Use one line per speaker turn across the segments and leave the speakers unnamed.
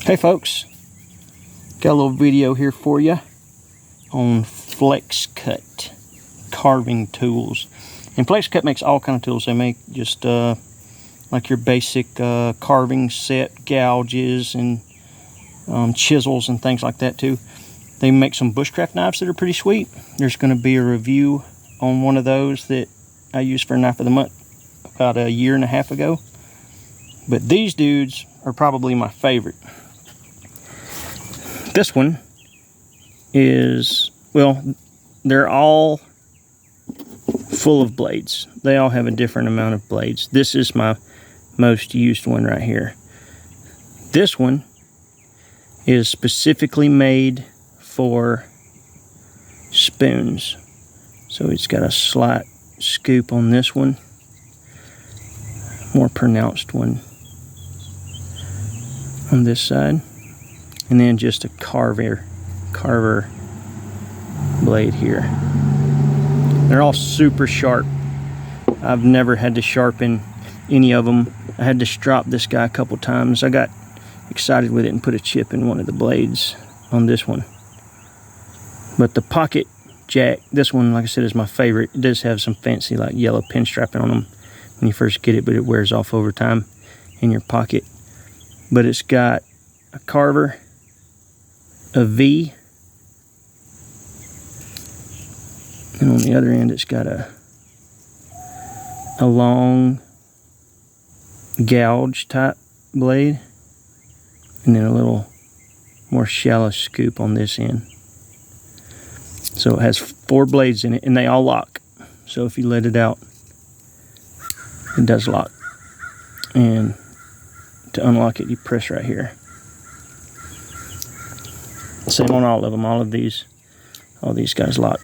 Hey folks, got a little video here for you on flexcut carving tools. And flexcut makes all kind of tools. They make just like your basic carving set, gouges and chisels and things like that too. They make some bushcraft knives that are pretty sweet. There's going to be a review on one of those that I used for Knife of the Month about a year and a half ago. But these dudes are probably my favorite. This one is, well, they're all full of blades. They all have a different amount of blades. This is my most used one right here. This one is specifically made for spoons. So it's got a slight scoop on this one, more pronounced one on this side, and then just a carver blade here. They're all super sharp. I've never had to sharpen any of them. I had to strop this guy a couple times. I got excited with it and put a chip in one of the blades on this one. But the pocket jack, this one, like I said, is my favorite. It does have some fancy like yellow pinstriping on them when you first get it, but it wears off over time in your pocket. But it's got a carver, a V, and on the other end it's got a long gouge type blade, and then a little more shallow scoop on this end. So it has 4 blades in it, and they all lock. So if you let it out, it does lock. And to unlock it, you press right here. Same on all of them. All these guys lock.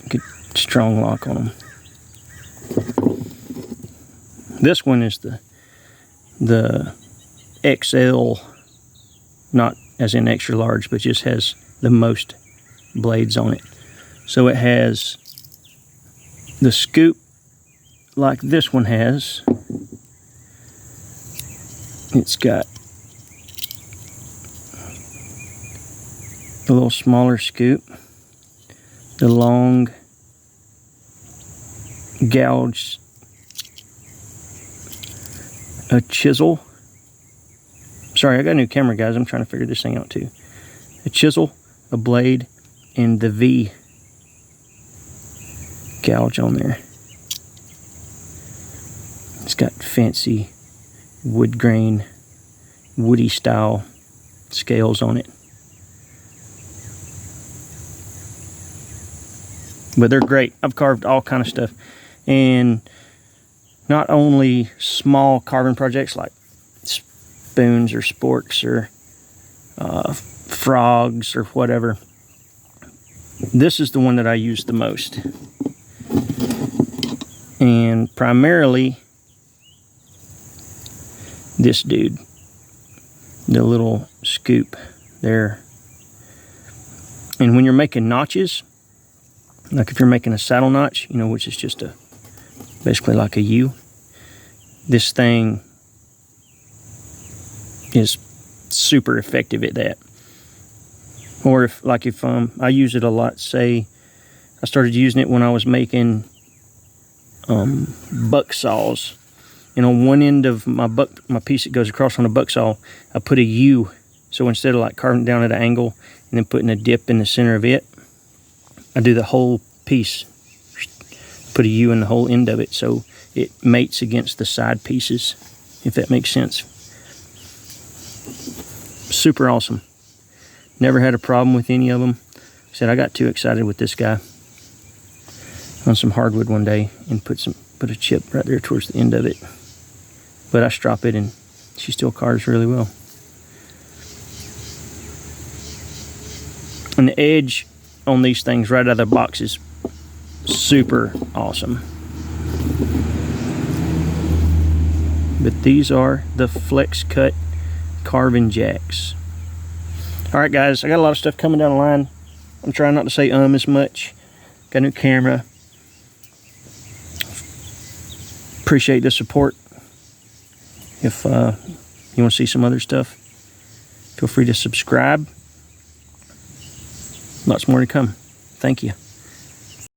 Good strong lock on them. This one is the XL, not as in extra large, but just has the most blades on it. So it has the scoop like this one has. It's got a little smaller scoop, the long gouge, a chisel. Sorry, I got a new camera, guys. I'm trying to figure this thing out too. A chisel, a blade, and the V gouge on there. It's got fancy wood grain, woody style scales on it. But they're great. I've carved all kind of stuff, and not only small carving projects like spoons or sporks or frogs or whatever. This is the one that I use the most, and primarily this dude, the little scoop there. And when you're making notches, like if you're making a saddle notch, you know, which is just basically like a U, this thing is super effective at that. Or if I use it a lot, say I started using it when I was making buck saws. And on one end of my piece that goes across on a buck saw, I put a U. So instead of like carving it down at an angle and then putting a dip in the center of it, I do the whole piece, put a U in the whole end of it, so it mates against the side pieces, if that makes sense. Super awesome. Never had a problem with any of them. I said I got too excited with this guy on some hardwood one day and put a chip right there towards the end of it. But I strop it and she still carves really well. And the edge on these things right out of the box is super awesome. But these are the flexcut carving jacks. All right, guys, I got a lot of stuff coming down the line. I'm trying not to say as much. Got a new camera. Appreciate the support. If you want to see some other stuff, Feel free to subscribe. Lots more to come. Thank you.